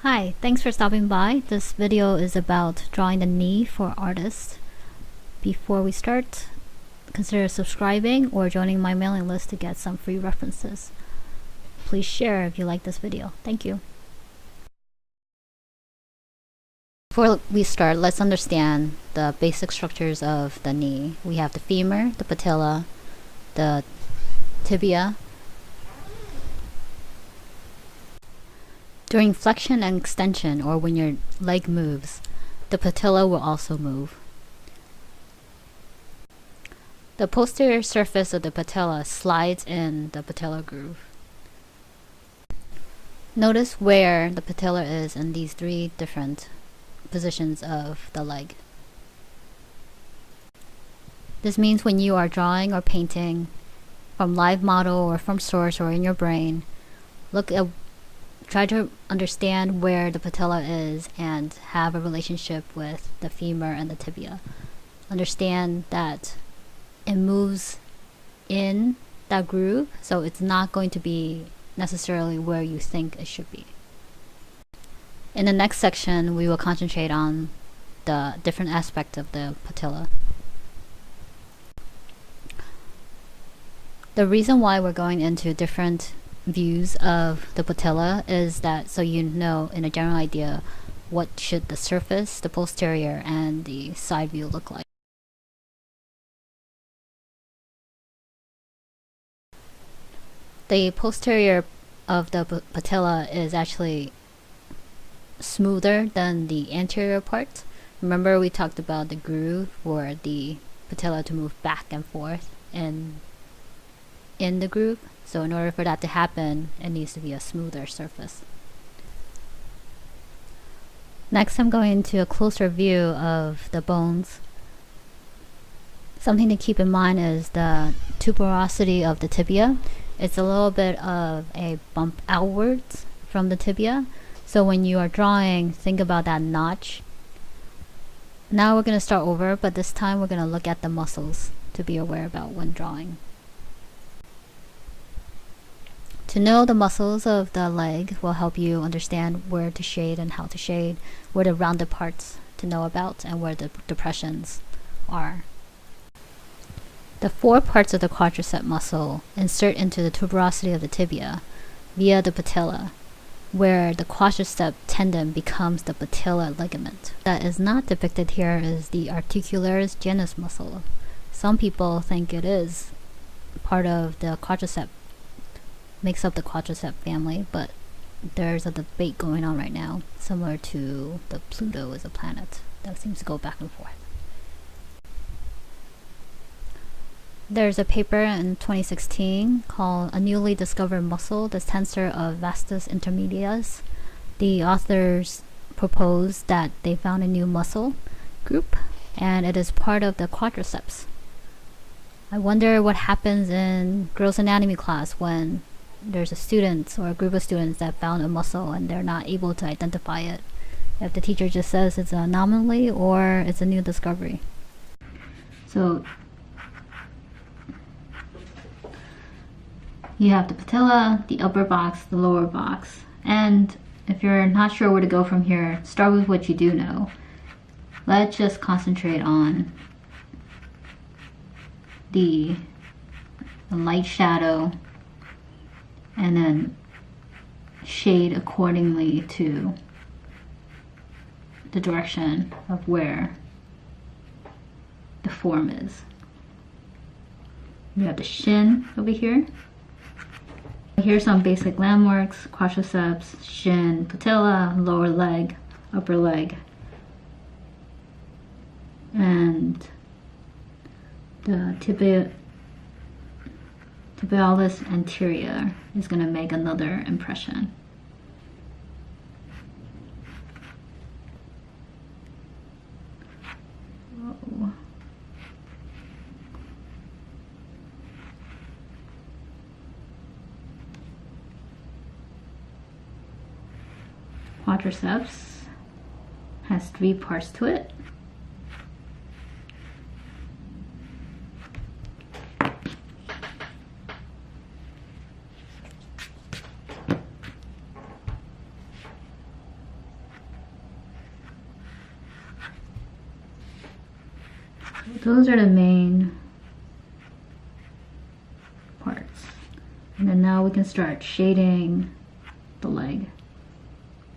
Hi, thanks for stopping by. This video is about drawing the knee for artists. Before we start, consider subscribing or joining my mailing list to get some free references. Please share if you like this video. Thank you. Before we start, let's understand the basic structures of the knee. We have the femur, the patella, the tibia. During flexion and extension, or when your leg moves, the patella will also move. The posterior surface of the patella slides in the patellar groove. Notice where the patella is in these three different positions of the leg. This means when you are drawing or painting from live model or from source or in your brain, try to understand where the patella is and have a relationship with the femur and the tibia. Understand that it moves in that groove, so it's not going to be necessarily where you think it should be. In the next section, we will concentrate on the different aspects of the patella. The reason why we're going into different views of the patella is that so you know in a general idea what should the surface, the posterior, and the side view look like. The posterior of the patella is actually smoother than the anterior part. Remember we talked about the groove for the patella to move back and forth in the groove. So in order for that to happen, it needs to be a smoother surface. Next, I'm going into a closer view of the bones. Something to keep in mind is the tuberosity of the tibia. It's a little bit of a bump outwards from the tibia. So when you are drawing, think about that notch. Now we're going to start over, but this time we're going to look at the muscles to be aware about when drawing. To know the muscles of the leg will help you understand where to shade and how to shade, where the rounded parts to know about, and where the depressions are. The four parts of the quadricep muscle insert into the tuberosity of the tibia via the patella, where the quadricep tendon becomes the patellar ligament. That is not depicted here is the articularis genus muscle. Some people think it is part of the quadricep, makes up the quadricep family, but there's a debate going on right now, similar to the Pluto is a planet that seems to go back and forth. There's a paper in 2016 called A Newly Discovered Muscle, the Tensor of Vastus Intermedius. The authors proposed that they found a new muscle group, and it is part of the quadriceps. I wonder what happens in gross anatomy class when there's a student or a group of students that found a muscle and they're not able to identify it. If the teacher just says it's an anomaly or it's a new discovery. So you have the patella, the upper box, the lower box, and if you're not sure where to go from here, start with what you do know. Let's just concentrate on the light shadow and then shade accordingly to the direction of where the form is. You have the shin over here. Here's some basic landmarks: quadriceps, shin, patella, lower leg, upper leg, and the tibialis anterior is going to make another impression. Whoa. Quadriceps has three parts to it. those are the main parts. And then now we can start shading the leg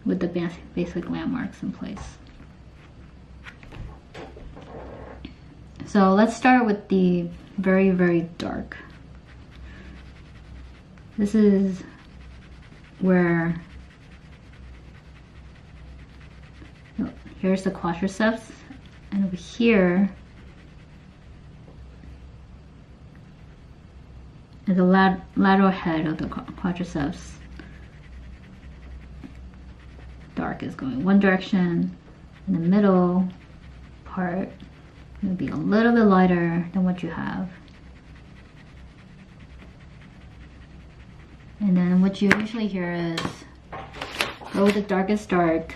with the basic landmarks in place. So let's start with the very, very dark. This is where, here's the quadriceps, and over here is the lateral head of the quadriceps. Dark is going one direction, and the middle part will be a little bit lighter than what you have. And then what you usually hear is go with the darkest dark,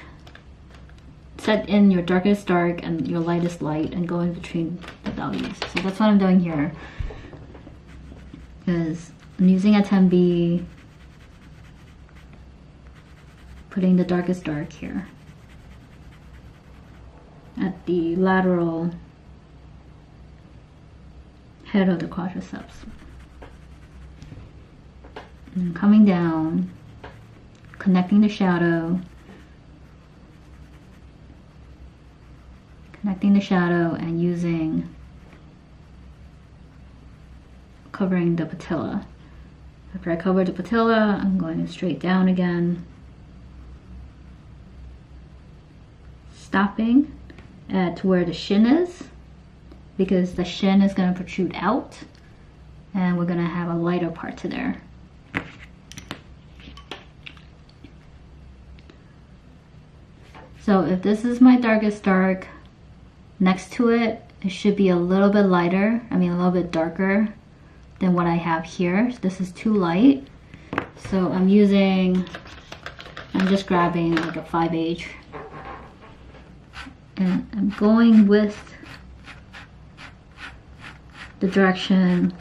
set in your darkest dark and your lightest light, and go in between the values. So that's what I'm doing here, because I'm using a 10B, putting the darkest dark here at the lateral head of the quadriceps. And coming down, connecting the shadow, and using, covering the patella. After I cover the patella, I'm going straight down again, stopping at where the shin is, because the shin is going to protrude out, and we're going to have a lighter part to there. So if this is my darkest dark, next to it, it should be a little bit lighter, a little bit darker than what I have here. This is too light. So I'm just grabbing like a 5H. And I'm going with the direction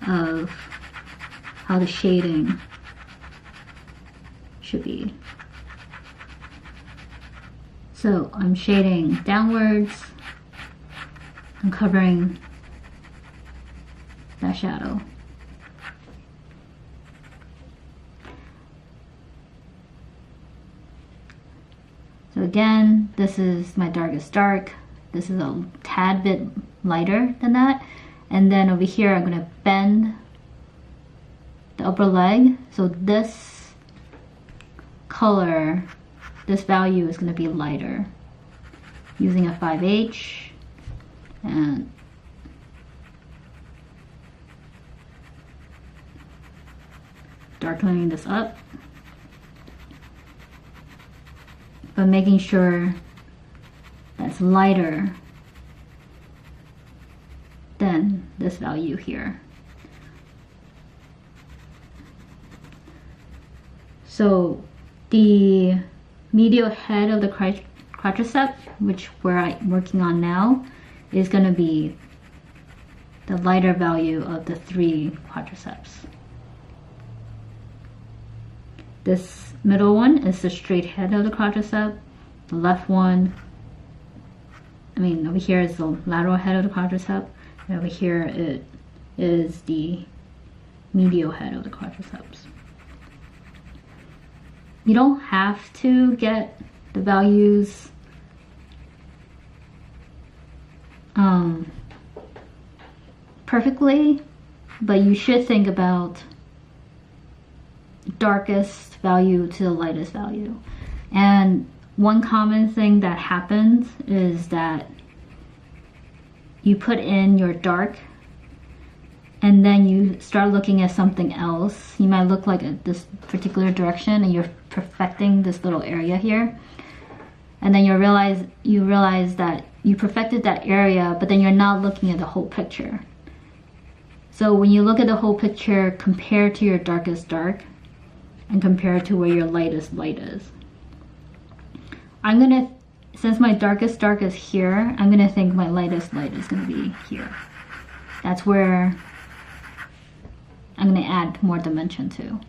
of how the shading should be. So I'm shading downwards, I'm covering that shadow. So again, this is my darkest dark. This is a tad bit lighter than that. And then over here, I'm gonna bend the upper leg. So this color, this value is going to be lighter, using a 5H and darkening this up, but making sure that's lighter than this value here. So the medial head of the quadricep, which I'm working on now, is going to be the lighter value of the 3 quadriceps. This middle one is the straight head of the quadricep. The left one, over here is the lateral head of the quadricep, and over here it is the medial head of the quadriceps. You don't have to get the values perfectly, but you should think about darkest value to the lightest value. And one common thing that happens is that you put in your dark and then you start looking at something else. You might look like this particular direction and you're perfecting this little area here. And then you realize that you perfected that area, but then you're not looking at the whole picture. So when you look at the whole picture, compare to your darkest dark and compare to where your lightest light is. Since my darkest dark is here, I'm gonna think my lightest light is gonna be here. That's where I'm gonna add more dimension to.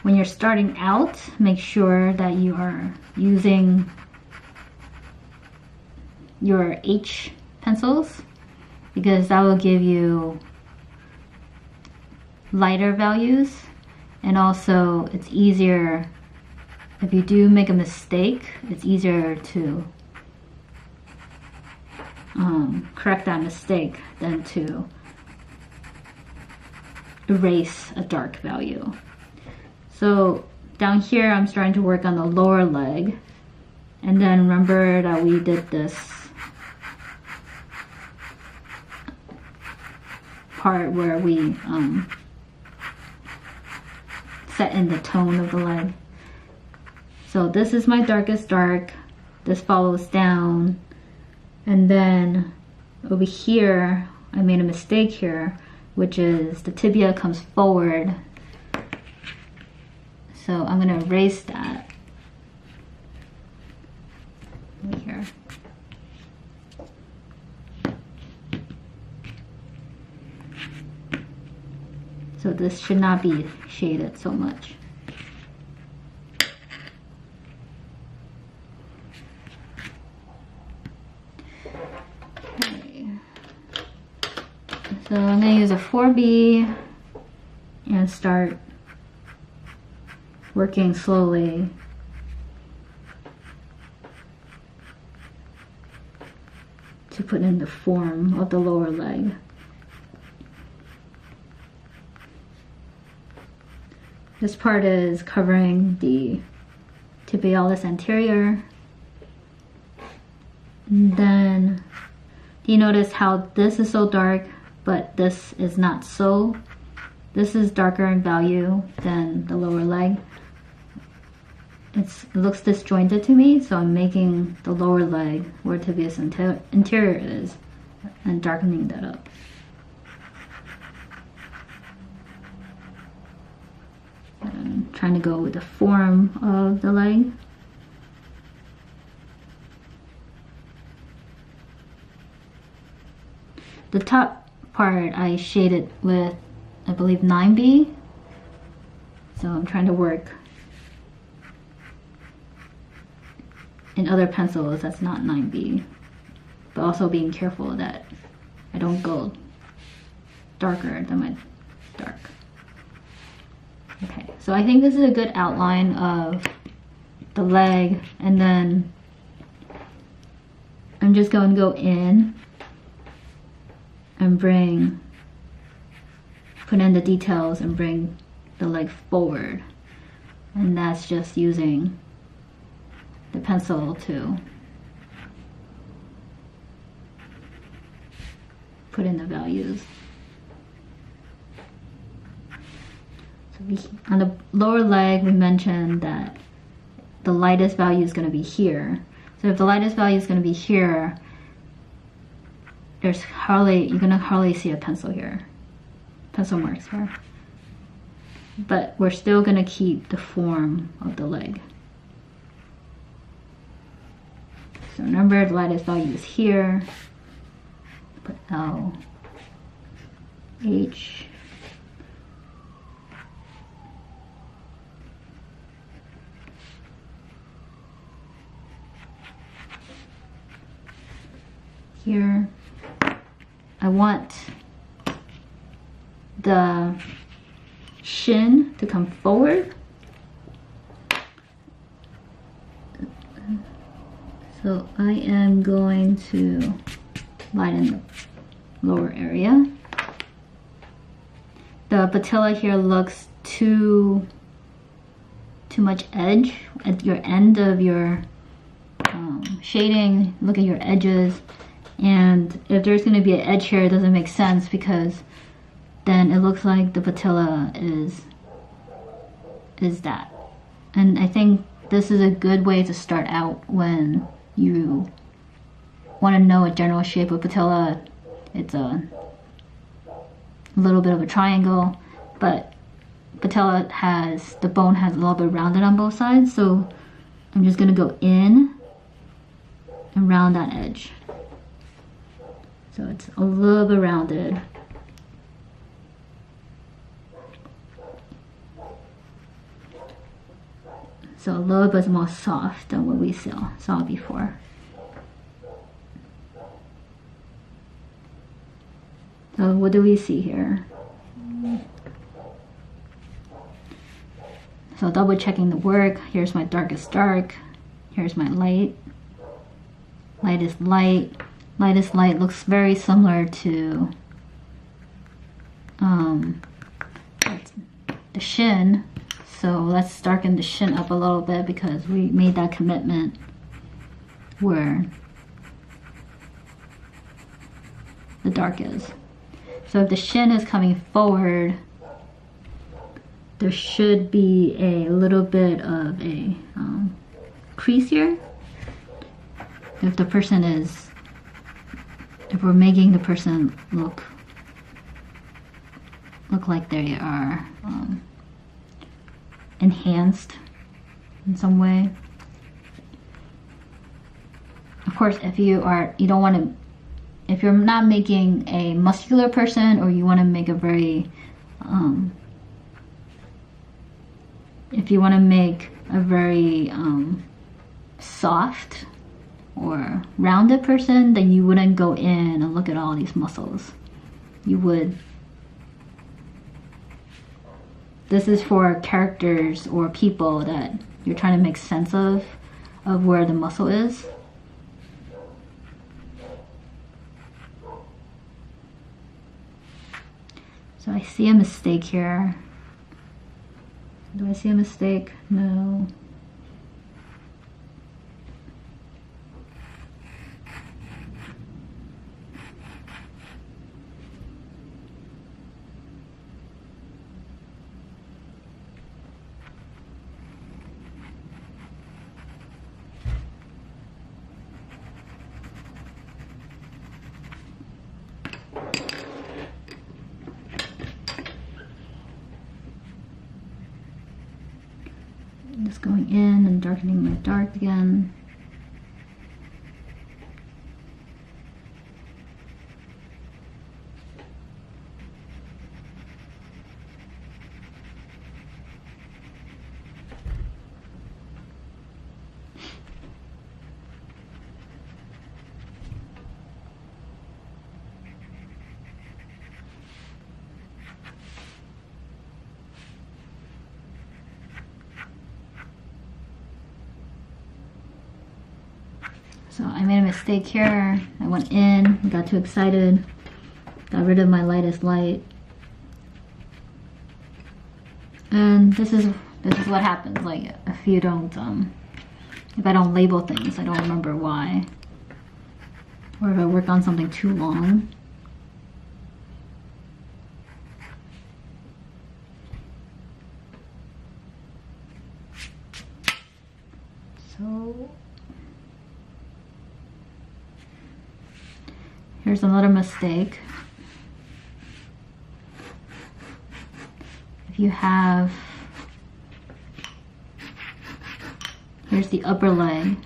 when you're starting out, make sure that you are using your H pencils, because that will give you lighter values, and also it's easier if you do make a mistake, it's easier to correct that mistake than to erase a dark value. So down here I'm starting to work on the lower leg, and then remember that we did this part where we set in the tone of the leg. So this is my darkest dark, this follows down, and then over here I made a mistake here, which is the tibia comes forward. So I'm going to erase that over here. So this should not be shaded so much. Okay. So I'm going to use a 4B and start working slowly to put in the form of the lower leg. This part is covering the tibialis anterior. And then, do you notice how this is so dark, but this is not so? This is darker in value than the lower leg. It looks disjointed to me, so I'm making the lower leg where tibialis anterior is and darkening that up. I'm trying to go with the form of the leg. The top part I shaded with, I believe, 9B. So I'm trying to work in other pencils that's not 9B, but also being careful that I don't go darker than my dark. Okay, so I think this is a good outline of the leg, and then I'm just going to go in and put in the details and bring the leg forward, and that's just using the pencil to put in the values. On the lower leg, we mentioned that the lightest value is going to be here. So if the lightest value is going to be here, you're going to hardly see a pencil here, pencil marks here. But we're still going to keep the form of the leg. So remember, the lightest value is here. Put L, H, here. I want the shin to come forward. So I am going to lighten the lower area. The patella here looks too much edge at your end of your shading. Look at your edges. And if there's going to be an edge here, it doesn't make sense, because then it looks like the patella is that. And I think this is a good way to start out when you want to know a general shape of patella. It's a little bit of a triangle, but patella the bone has a little bit rounded on both sides, so I'm just going to go in and round that edge. So it's a little bit rounded. So a little bit more soft than what we saw before. So what do we see here? So double checking the work. Here's my darkest dark. Here's my light. Lightest light. Lightest light looks very similar to the shin. So let's darken the shin up a little bit because we made that commitment where the dark is. So if the shin is coming forward, there should be a little bit of a crease here. If the person is, if we're making the person look like they are enhanced in some way. Of course, if you don't want to, if you're not making a muscular person, or you want to make a very if you want to make a very soft or rounded person, then you wouldn't go in and look at all these muscles. You would. This is for characters or people that you're trying to make sense of where the muscle is. So I see a mistake here. Do I see a mistake? No. Just going in and darkening my dark again. So I made a mistake here. I went in, got too excited, got rid of my lightest light. And this is what happens, like if you don't if I don't label things, I don't remember why. Or if I work on something too long. So here's another mistake. If you have, here's the upper leg,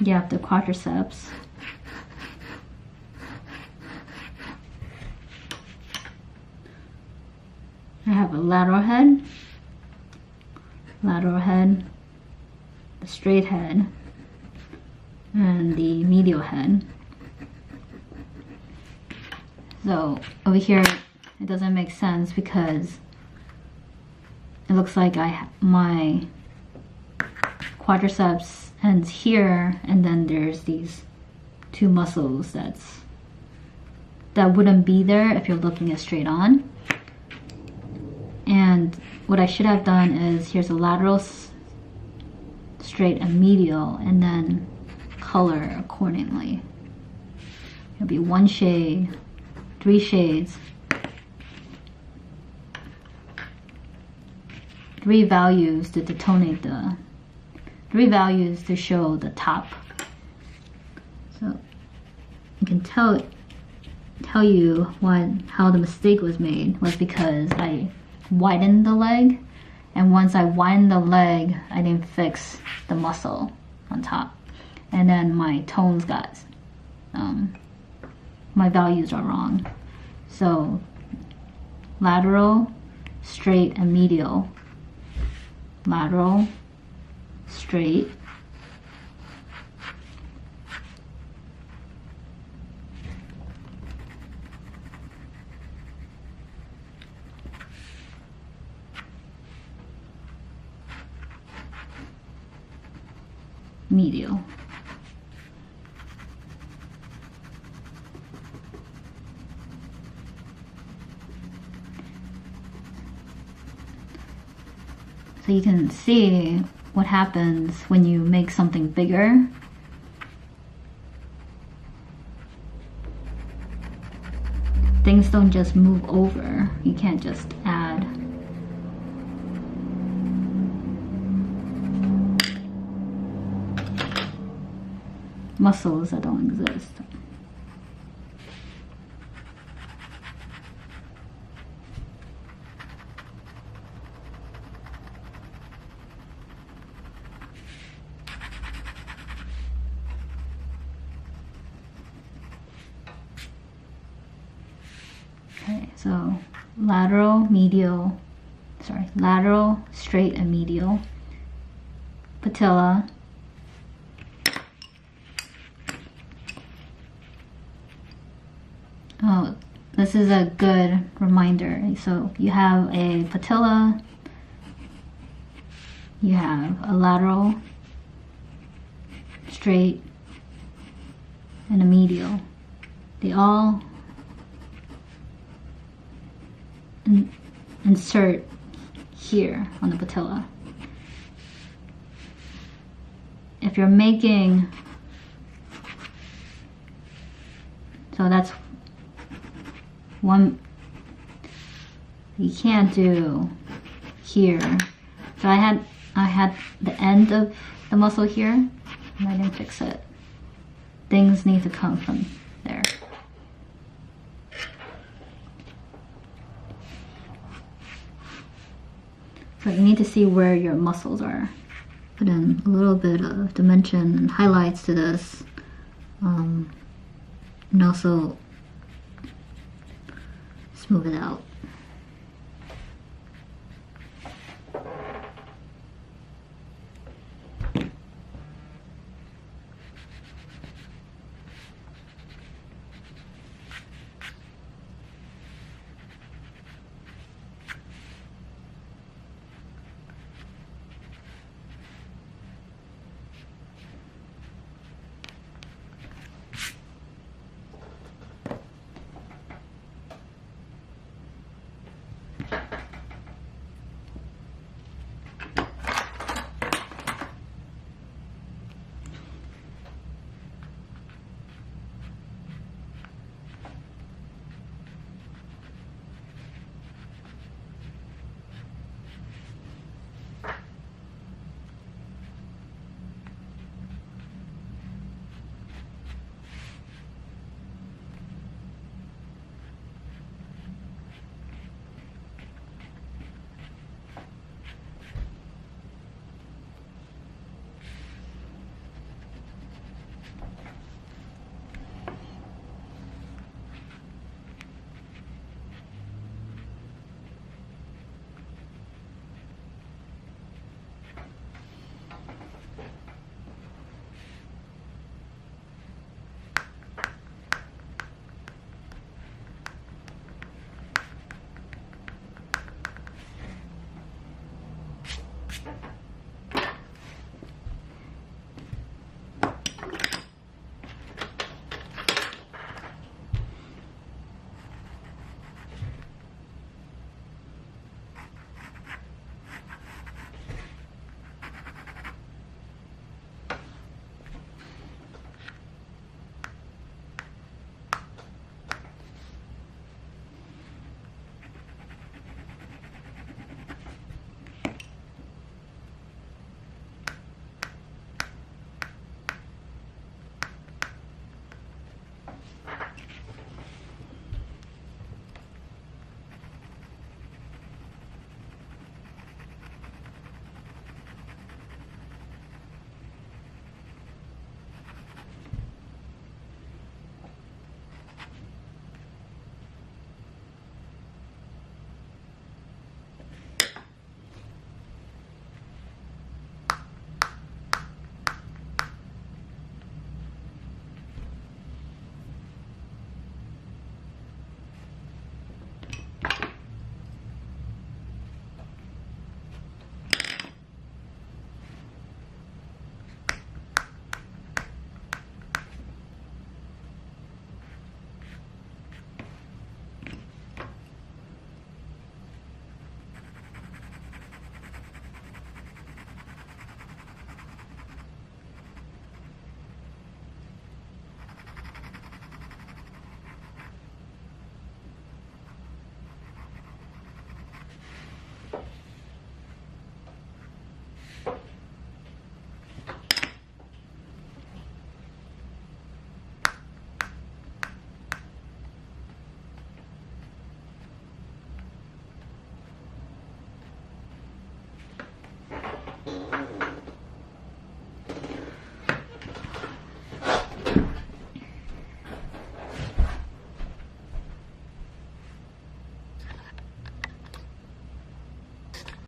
you have the quadriceps. I have a lateral head, the straight head, and the medial head. So over here it doesn't make sense because it looks like my quadriceps ends here, and then there's these two muscles that wouldn't be there if you're looking at straight on. And what I should have done is, here's a lateral, straight, and medial, and then color accordingly. It'll be one shade, 3 shades, 3 values to detonate 3 values to show the top. So I can tell you how the mistake was made was because I widened the leg, and once I widened the leg, I didn't fix the muscle on top, and then my tones got my values are wrong. So lateral, straight, and medial. Lateral, straight, medial. So you can see what happens when you make something bigger. Things don't just move over. You can't just add. Muscles that don't exist. Okay, so lateral, straight and medial. Patella. Oh, this is a good reminder. So you have a patella, you have a lateral, straight, and a medial. They all insert here on the patella. If you're making, so that's one, you can't do here. So I had the end of the muscle here and I didn't fix it. Things need to come from there. So you need to see where your muscles are. Put in a little bit of dimension and highlights to this, and also smooth it out.